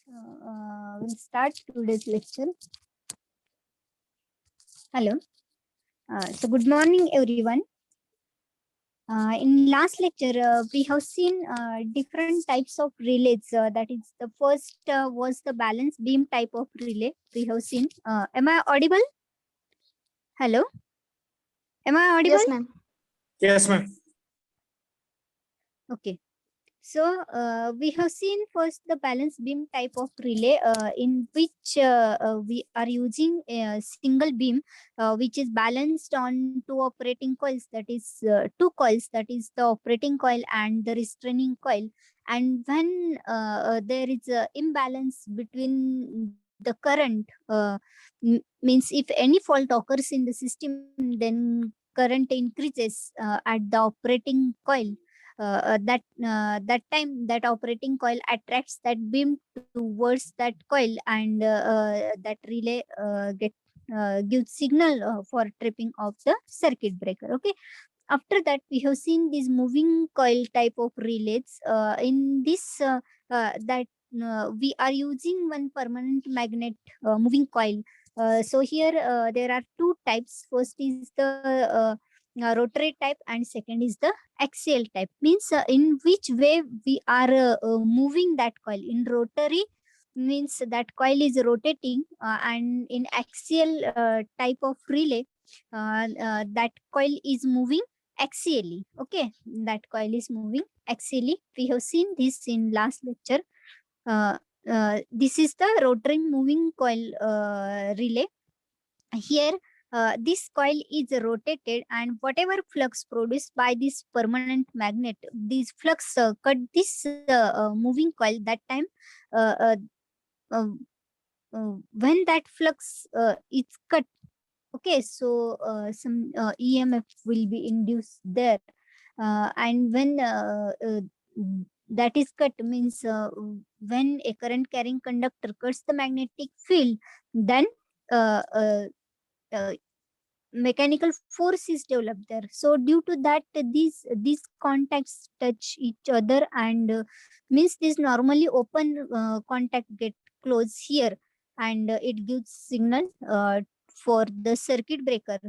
We'll start today's lecture. Hello. So good morning, everyone. In last lecture, we have seen different types of relays. That is, the first was the balance beam type of relay. We have seen. Am I audible? Hello. Am I audible? Yes, ma'am. Yes, ma'am. Okay. So we have seen first the balance beam type of relay in which we are using a single beam which is balanced on two operating coils, that is two coils, that is the operating coil and the restraining coil. And when there is a imbalance between the current, means if any fault occurs in the system, then current increases at the operating coil. That time that operating coil attracts that beam towards that coil, and that relay gives signal for tripping of the circuit breaker. Okay, after that we have seen these moving coil type of relays. In this that we are using one permanent magnet moving coil. So here there are two types. First is the rotary type, and second is the axial type. Means in which way we are moving that coil. In rotary means that coil is rotating, and in axial type of relay, that coil is moving axially. Okay, that coil is moving axially. We have seen this in last lecture. This is the rotary moving coil relay. Here this coil is rotated, and whatever flux produced by this permanent magnet, this flux cut this moving coil. That time uh, uh, uh, when that flux is cut, okay, so some EMF will be induced there. And when that is cut, means when a current carrying conductor cuts the magnetic field, then uh, uh, uh, mechanical force is developed there. So due to that, these contacts touch each other, and means this normally open contact get close here, and it gives signal for the circuit breaker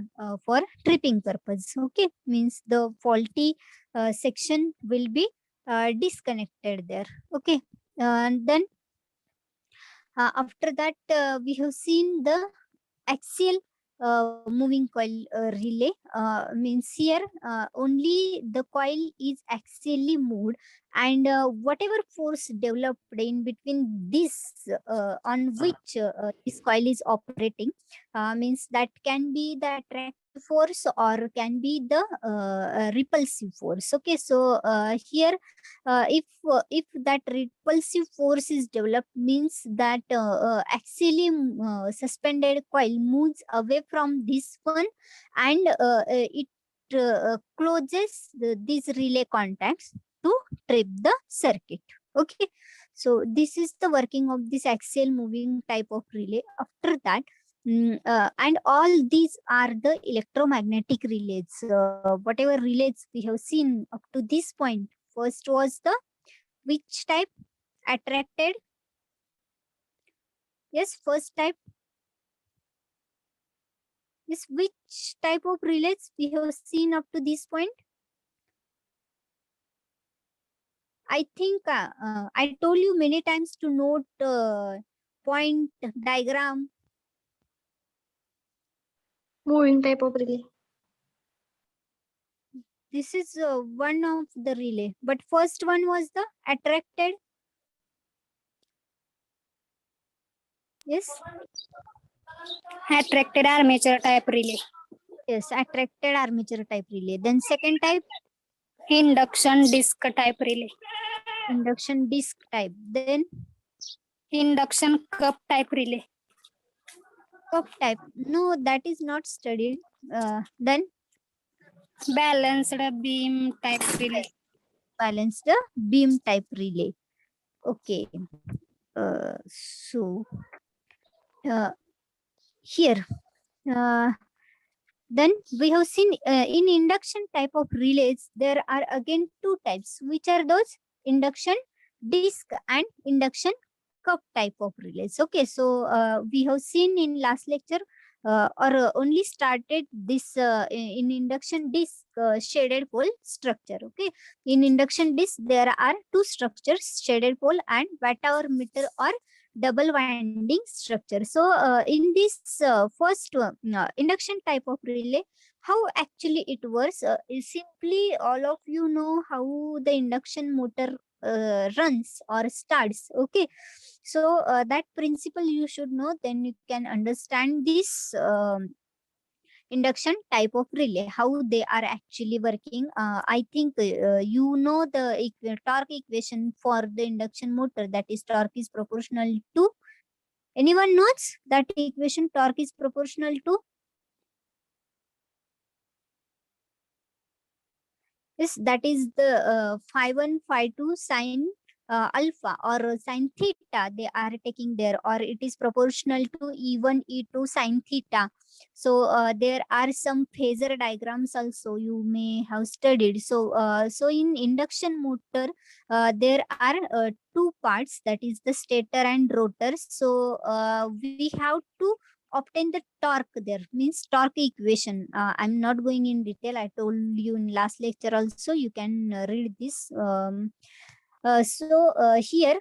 for tripping purpose. Okay, means the faulty section will be disconnected there. Okay, and then after that we have seen the axial moving coil relay. Means here only the coil is axially moved, and whatever force developed in between this on which this coil is operating, means that can be the attractive force or can be the repulsive force. Okay, so here if that repulsive force is developed, means that actually suspended coil moves away from this one, and it closes these relay contacts to trip the circuit. Okay, so this is the working of this axial moving type of relay. After that, and all these are the electromagnetic relays. Whatever relays we have seen up to this point, first was the which type? Attracted. Yes, first type. Yes, which type of relays we have seen up to this point? I think I told you many times to note point diagram. Moving type of relay. This is one of the relay, but first one was the attracted. Yes. Attracted armature type relay. Yes, attracted armature type relay. Then second type, Induction disc type relay. induction disc type. Then Induction cup type relay. cup type. No, that is not studied. Then Balanced beam type relay. balanced beam type relay. Okay. So here then we have seen in induction type of relays there are again two types. Which are those? Induction disc and induction cup type of relays. Okay, so we have seen in last lecture or only started this in induction disk shaded pole structure. Okay, in induction disk there are two structures, shaded pole and watt-hour meter or double winding structure. So in this first induction type of relay, how actually it works is simply all of you know how the induction motor runs or starts. Okay, so that principle you should know, then you can understand this induction type of relay, how they are actually working. I think you know the torque equation for the induction motor, that is torque is proportional to, anyone knows that equation, torque is proportional to? Yes, that is the phi 1 phi 2 sine alpha or sine theta they are taking there, or it is proportional to E1 E2 sine theta. So there are some phasor diagrams also you may have studied. So so in induction motor there are two parts, that is the stator and rotor. So we have to obtain the torque there, means torque equation. I'm not going in detail, I told you in last lecture also, you can read this. Here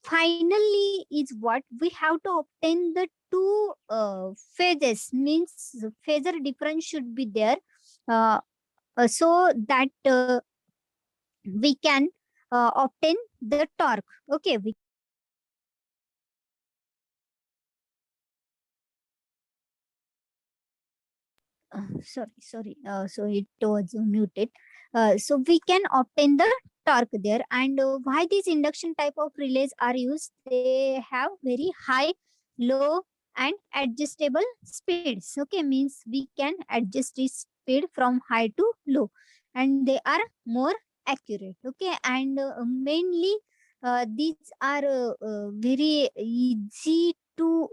finally is what we have to obtain, the two phases, means phasor difference should be there, uh, so that we can obtain the torque. Okay, we sorry, so it was muted. So we can obtain the torque there. And why these induction type of relays are used, they have very high, low and adjustable speeds. Okay, means we can adjust this speed from high to low, and they are more accurate. Okay, and mainly these are very easy to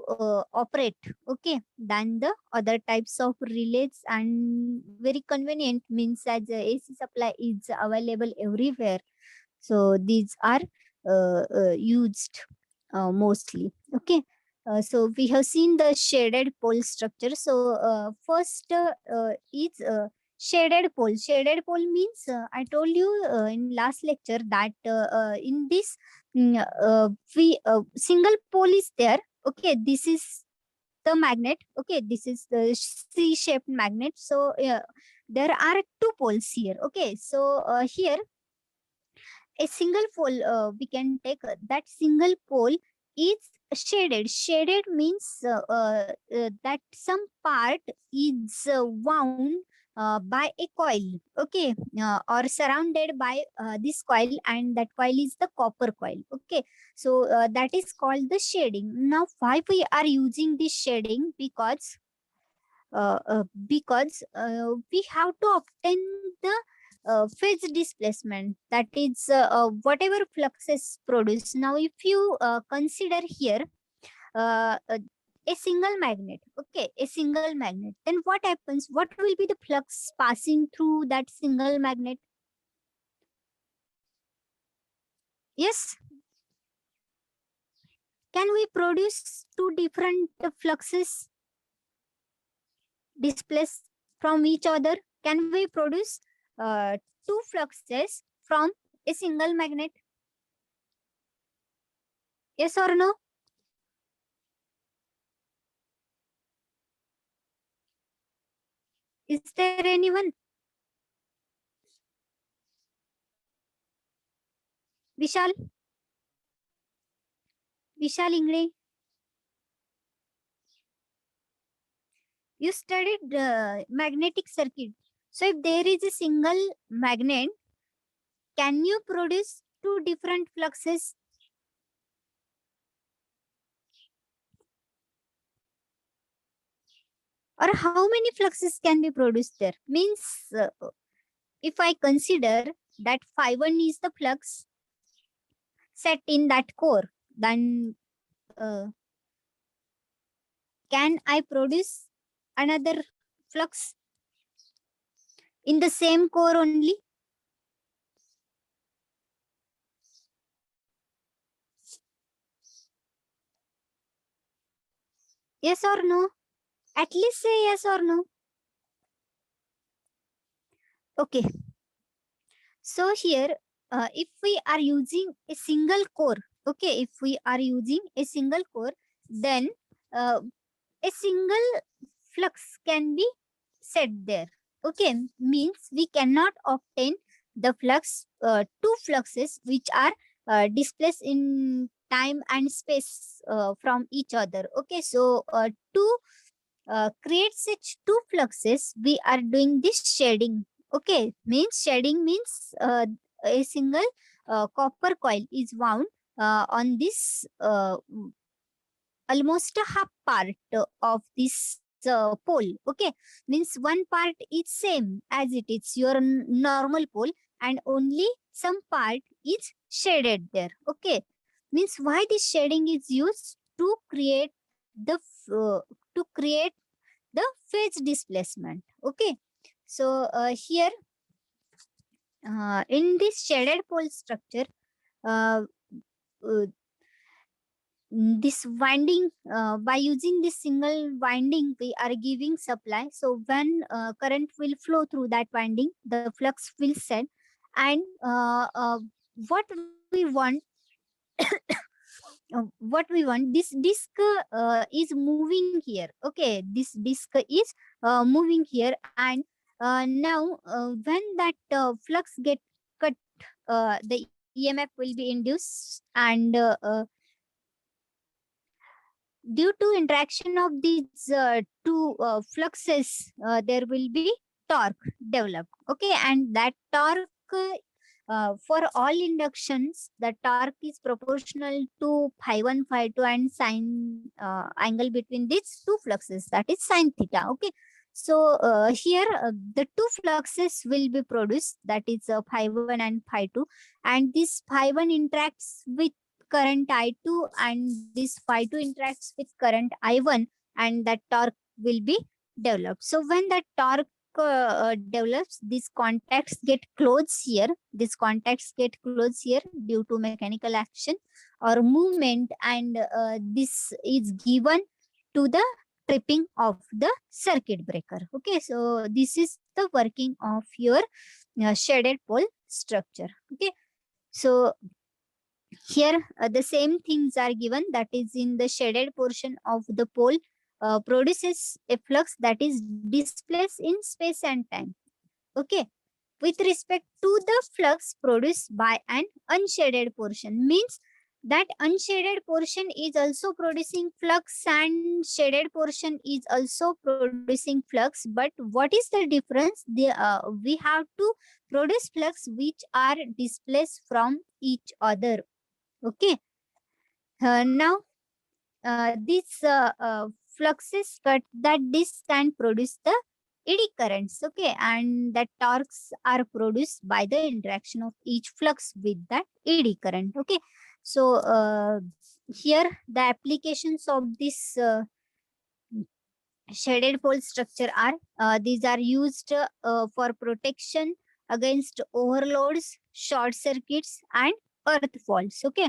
operate, okay, than the other types of relays, and very convenient, means as a AC supply is available everywhere, so these are used mostly. Okay, so we have seen the shaded pole structure. So first is shaded pole. Shaded pole means I told you in last lecture that in this we single pole is there. Okay, this is the magnet. Okay, this is the C-shaped magnet. So there are two poles here. Okay, so here a single pole we can take, that single pole is shaded. Shaded means that some part is wound by a coil. Okay, or surrounded by this coil, and that coil is the copper coil. Okay, so that is called the shading. Now why we are using this shading? Because we have to obtain the phase displacement, that is whatever fluxes produced. Now if you consider here a single magnet, okay, a single magnet, then what happens, what will be the flux passing through that single magnet? Yes, can we produce two different fluxes displaced from each other? Can we produce uh, two fluxes from a single magnet? Yes or no? Is there anyone? Vishal? Vishal Ingre? You studied magnetic circuit. So if there is a single magnet, can you produce two different fluxes? Or how many fluxes can be produced there? Means if I consider that phi 1 is the flux set in that core, then uh, can I produce another flux in the same core only? Yes or no? At least say yes or no. Okay. So here, if we are using a single core, okay, if we are using a single core, then uh, a single flux can be set there. Okay, means we cannot obtain the flux, two fluxes which are displaced in time and space from each other. Okay, so to create such two fluxes, we are doing this shading. Okay, means shading means a single copper coil is wound on this almost a half part of this pole. Okay, means one part is same as it is your normal pole, and only some part is shaded there. Okay, means why this shading is used to create the to create the phase displacement. Okay, so here in this shaded pole structure, uh, uh, this winding, by using this single winding we are giving supply, so when current will flow through that winding, the flux will set. And what we want, this disc is moving here. Okay, this disc is moving here, and now when that flux get cut, the EMF will be induced, and due to interaction of these two fluxes, there will be torque developed. Okay, and that torque, for all inductions, the torque is proportional to phi 1, phi 2, and sine angle between these two fluxes, that is sine theta. Okay, so here the two fluxes will be produced, that is phi 1 and phi 2, and this phi 1 interacts with current I2, and this phi 2 interacts with current I1, and that torque will be developed. So when that torque develops, these contacts get closed here. These contacts get closed here due to mechanical action or movement, and this is given to the tripping of the circuit breaker. Okay, so this is the working of your shaded pole structure. Okay, so here the same things are given, that is in the shaded portion of the pole produces a flux that is displaced in space and time. Okay, with respect to the flux produced by an unshaded portion, means that unshaded portion is also producing flux and shaded portion is also producing flux, but what is the difference? We have to produce flux which are displaced from each other. Okay, now these fluxes cut that this can produce the eddy currents. Okay, and that torques are produced by the interaction of each flux with that eddy current. Okay, so here the applications of this shaded pole structure are, these are used for protection against overloads, short circuits, and earth faults. Okay,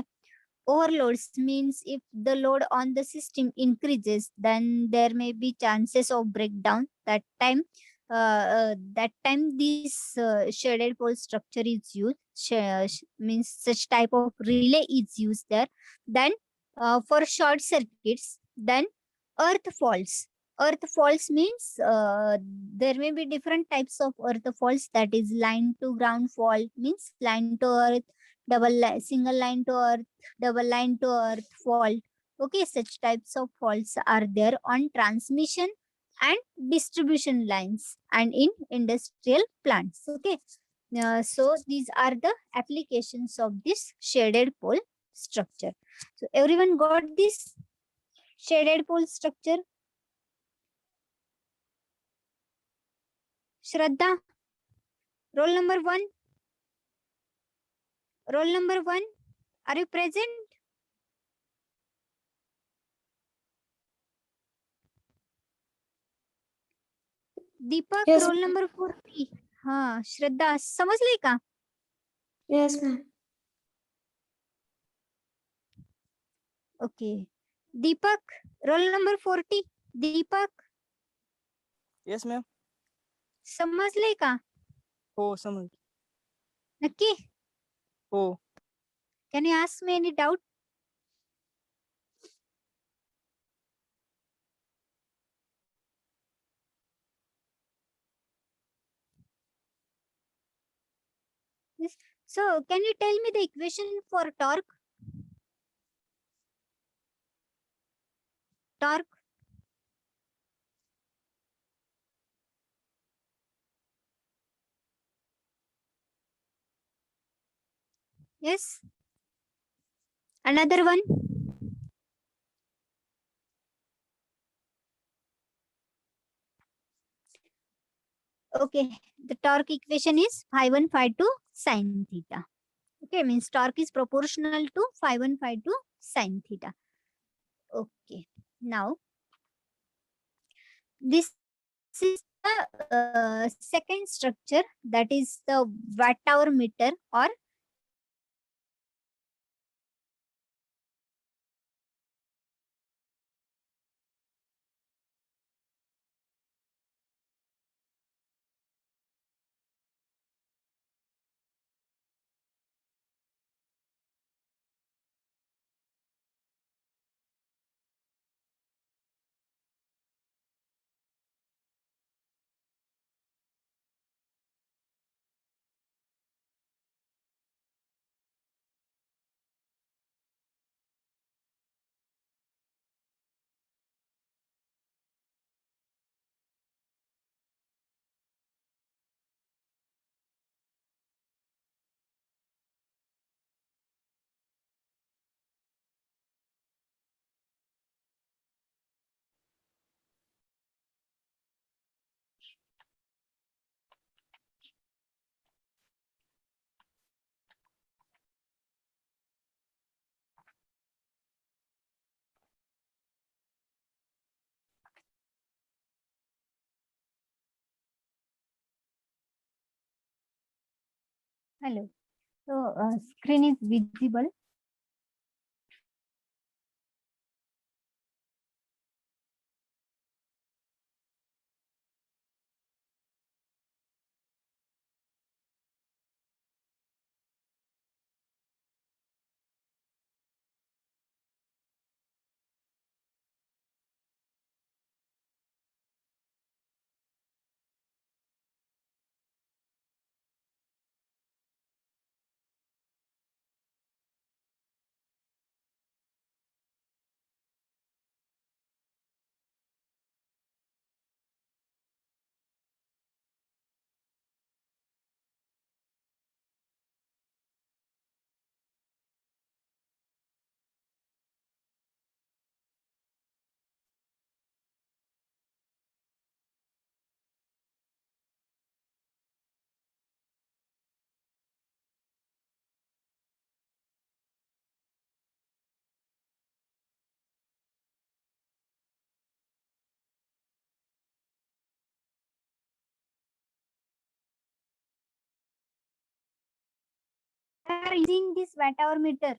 overloads means if the load on the system increases, then there may be chances of breakdown. That time this shaded pole structure is used. Means such type of relay is used there. Then for short circuits, then earth faults. Earth faults means there may be different types of earth faults, that is line to ground fault, means line to earth, single line to earth, double line to earth fault. Okay, such types of faults are there on transmission and distribution lines and in industrial plants. Okay, so these are the applications of this shaded pole structure. So everyone got this shaded pole structure? Shraddha, roll number 1. Roll number 1, are you present? Deepak, Yes, roll number 4 थी. हाँ, श्रद्धा समजली का? yes, ma'am. Okay. Deepak, roll number 40. Deepak, yes ma'am. समजले का? हो समज. नक्की? हो. Can you ask me any doubt? Yes. So, can you tell me the equation for torque? Torque. Yes. Another one. Okay. The torque equation is phi1 phi2 sine theta. Okay. Means torque is proportional to phi1 phi2 sine theta. Okay. Now, this is the second structure, that is the watt hour meter or hello. So screen is visible. Are using this watt hour meter.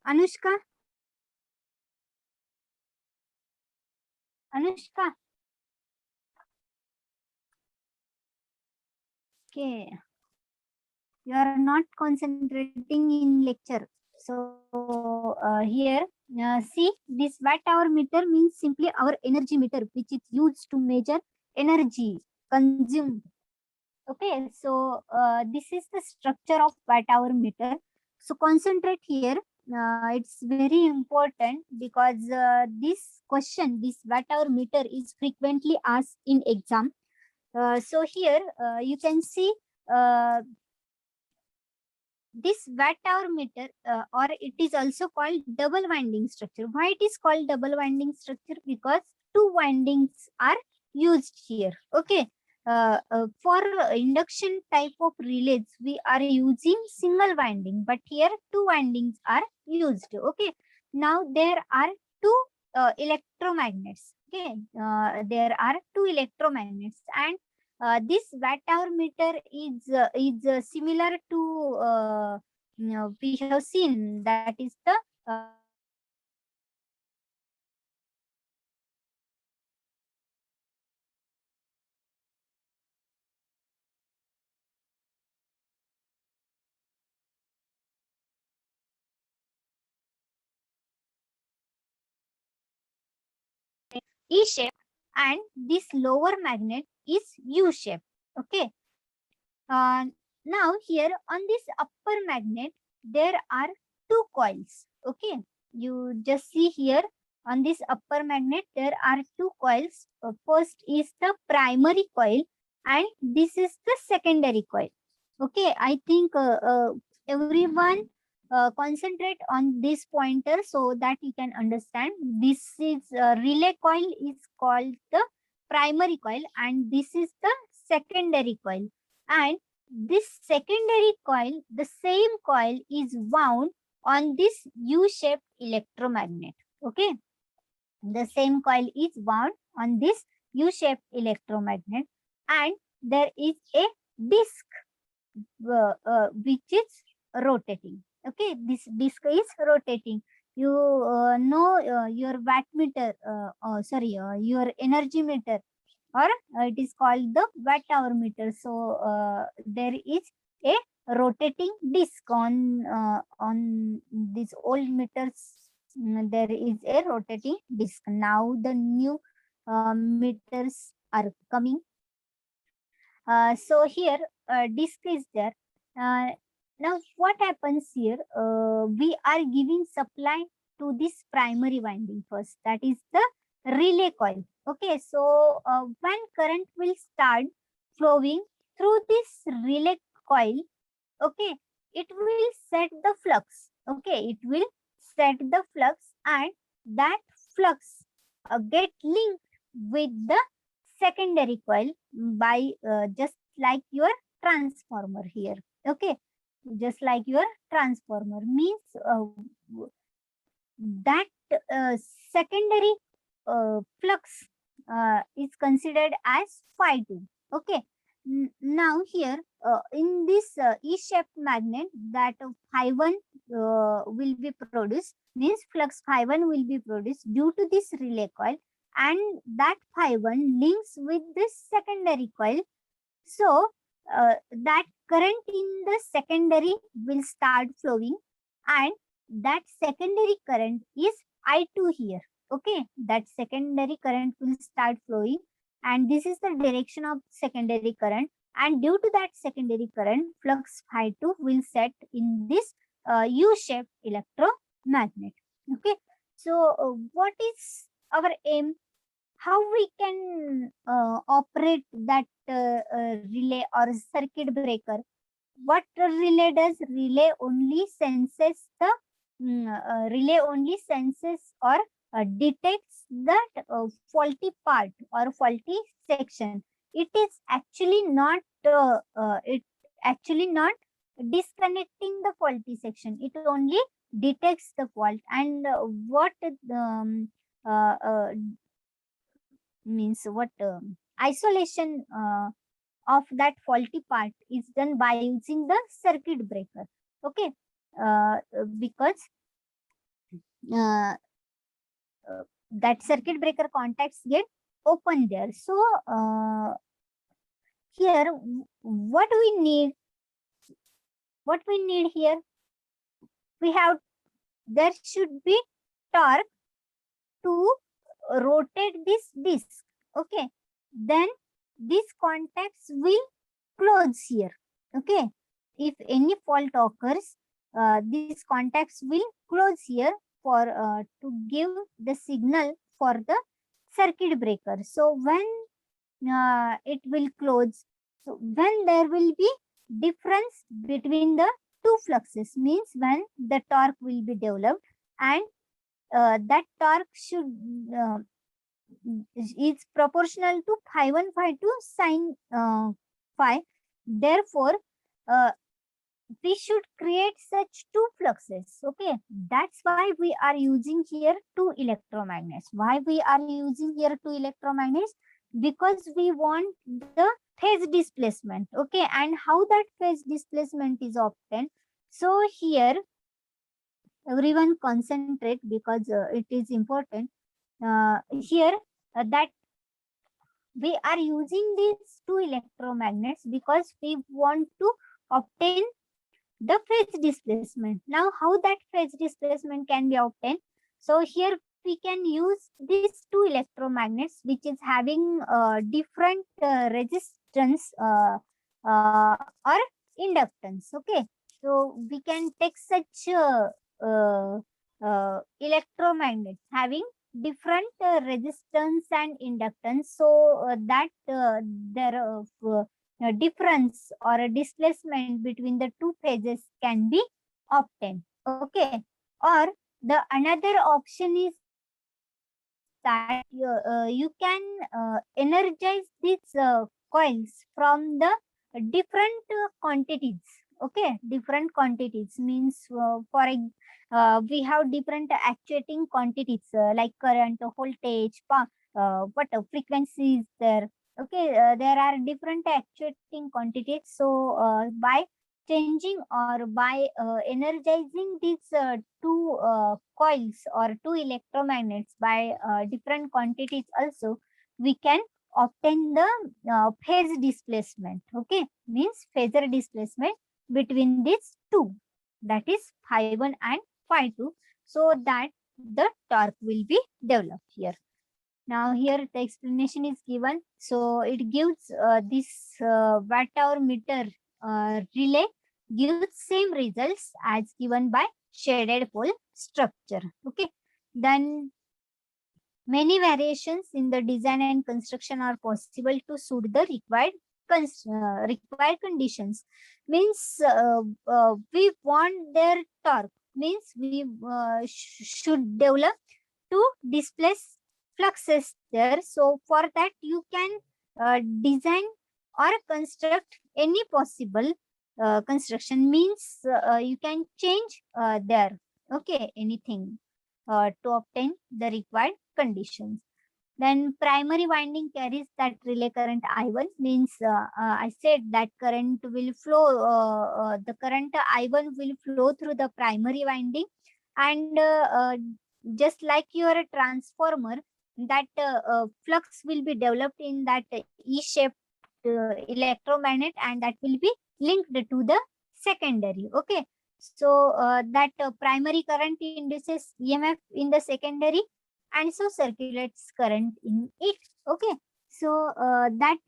Anushka. Anushka. Okay. You are not concentrating in lecture. So here, see, this watt hour meter means simply our energy meter, which is used to measure energy consumed. Okay, so this is the structure of watt hour meter. So concentrate here. It's very important because this question, this watt hour meter, is frequently asked in exam. So here you can see this watt hour meter, or it is also called double winding structure. Why it is called double winding structure? Because two windings are used here. Okay. For induction type of relays, we are using single winding, but here two windings are used. Okay. Now there are two electromagnets. Okay, there are two electromagnets, and this watt-hour meter is similar to we have seen, that is the E shape, and this lower magnet is U shape. Okay. Uh, Now here on this upper magnet, there are two coils. Okay. You just see here on this upper magnet, there are two coils. First is the primary coil, and this is the secondary coil. Okay. I think everyone concentrate on this pointer so that you can understand. This is relay coil is called the primary coil, and this is the secondary coil. And this secondary coil, the same coil is wound on this U-shaped electromagnet. Okay, the same coil is wound on this U-shaped electromagnet, and there is a disc which is rotating. Okay, this disc is rotating. You know your watt meter, your energy meter, or it is called the watt hour meter. So there is a rotating disc on these old meters. There is a rotating disc. Now the new meters are coming. So here disc is there. Now what happens here? We are giving supply to this primary winding first. That is the relay coil. Okay, so when current will start flowing through this relay coil, okay, it will set the flux. Okay, it will set the flux, and that flux get linked with the secondary coil by just like your transformer here. Okay, just like your transformer means that secondary flux is considered as phi 2. Okay. Now here in this E-shaped magnet, that phi 1 will be produced, means flux phi 1 will be produced due to this relay coil, and that phi 1 links with this secondary coil. So that current in the secondary will start flowing, and that secondary current is I2 here. Okay, that secondary current will start flowing, and this is the direction of secondary current, and due to that secondary current, flux phi 2 will set in this U-shaped electromagnet. Okay, so what is our aim? How we can operate that relay or circuit breaker? What relay does? Relay only senses the or detects that faulty part or faulty section. It is actually not disconnecting the faulty section. It only detects the fault, and what uh, uh, means what isolation of that faulty part is done by using the circuit breaker. Okay, because uh, that circuit breaker contacts get open there. So here what we need here, there should be torque to rotate this disc. Okay, then these contacts will close here. Okay, if any fault occurs, these contacts will close here for to give the signal for the circuit breaker. So when it will close, so when there will be difference between the two fluxes, means when the torque will be developed, and that torque should is proportional to phi 1 phi 2 sine phi. Therefore we should create such two fluxes. Okay, that's why we are using here two electromagnets. Why we are using here two electromagnets? Because we want the phase displacement. Okay, and how that phase displacement is obtained? So here everyone concentrate because it is important. Here that we are using these two electromagnets because we want to obtain the phase displacement. Now, how that phase displacement can be obtained? So here we can use these two electromagnets, which is having different resistance or inductance. Okay, so we can take such electromagnets having different resistance and inductance, so that there a difference or a displacement between the two phases can be obtained. Okay, or the another option is that you can energize these coils from the different quantities. Okay, different quantities means we have different actuating quantities like current, voltage, what frequency is there. Okay, there are different actuating quantities. So by changing or by energizing these two coils or two electromagnets by different quantities also, we can obtain the phase displacement. Okay, means phasor displacement between these two, that is phi 1 and phi 2, so that the torque will be developed here. Now here the explanation is given. So it gives this watt hour meter relay gives same results as given by shaded pole structure. Okay. Then many variations in the design and construction are possible to suit the required conditions. Means we want their torque. Means we should develop to displace fluxes there. So for that you can design or construct any possible construction. Means you can change there. Okay, anything to obtain the required conditions. Then primary winding carries that relay current I1. Means I said that current will flow, the current I1 will flow through the primary winding, and just like your transformer, that flux will be developed in that E-shaped electromagnet, and that will be linked to the secondary. Okay, so that primary current induces EMF in the secondary, and so circulates current in it. Okay, so that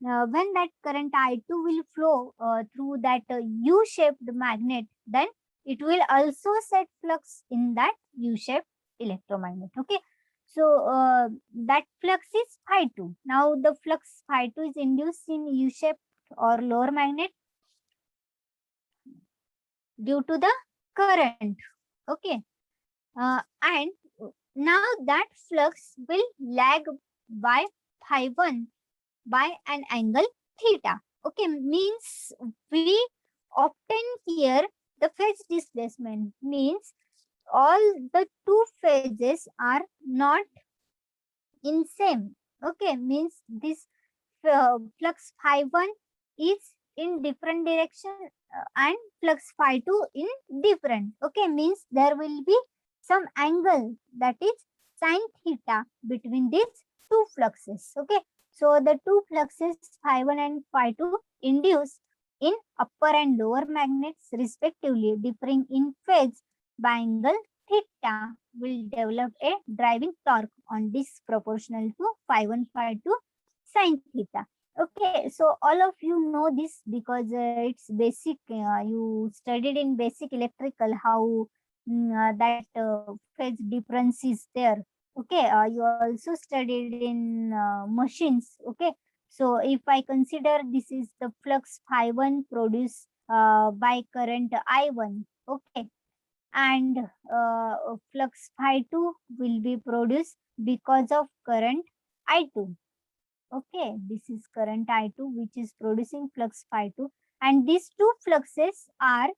when that current I2 will flow through that U-shaped magnet, then it will also set flux in that U-shaped electromagnet. Okay, so that flux is phi 2. Now the flux phi 2 is induced in U-shaped or lower magnet due to the current. Okay, and now that flux will lag by phi 1 by an angle theta. Okay, means we obtain here the phase displacement. Means all the two phases are not in same. Okay, means this flux phi 1 is in different direction and flux phi 2 in different. Okay, means there will be some angle, that is sine theta, between these two fluxes. Okay, so the two fluxes phi 1 and phi 2 induced in upper and lower magnets respectively, differing in phase by angle theta, will develop a driving torque on disk proportional to phi 1 phi 2 sine theta. Okay, so all of you know this because it's basic. You studied in basic electrical how that phase difference is there. Okay, you also studied in machines. Okay, so if I consider this is the flux phi 1 produced by current I1. Okay, and flux phi 2 will be produced because of current I2. Okay, this is current I2 which is producing flux phi 2. and these two fluxes are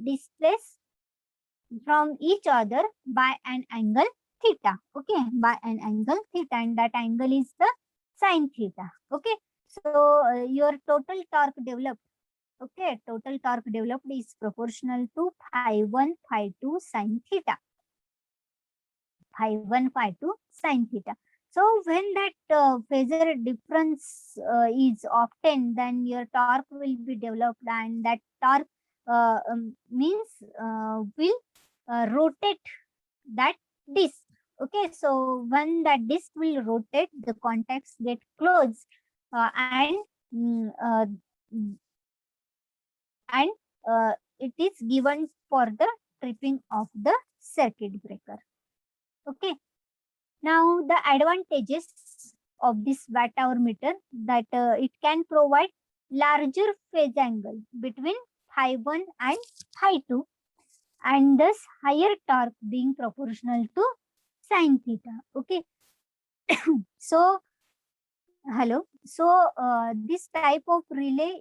displaced from each other by an angle theta. Okay, by an angle theta, and that angle is the sine theta. Okay, so your total torque developed. Okay, total torque developed is proportional to phi 1 phi 2 sine theta. Phi 1 phi 2 sine theta. So when that phasor difference is obtained, then your torque will be developed, and that torque means will rotate that disc. Okay, so when that disc will rotate, the contacts get closed, and mm, uh, mm, and it is given for the tripping of the circuit breaker. Okay, now the advantages of this watt hour meter, that it can provide larger phase angle between phi 1 and phi 2, and thus higher torque being proportional to sine theta. Okay, so hello, so this type of relay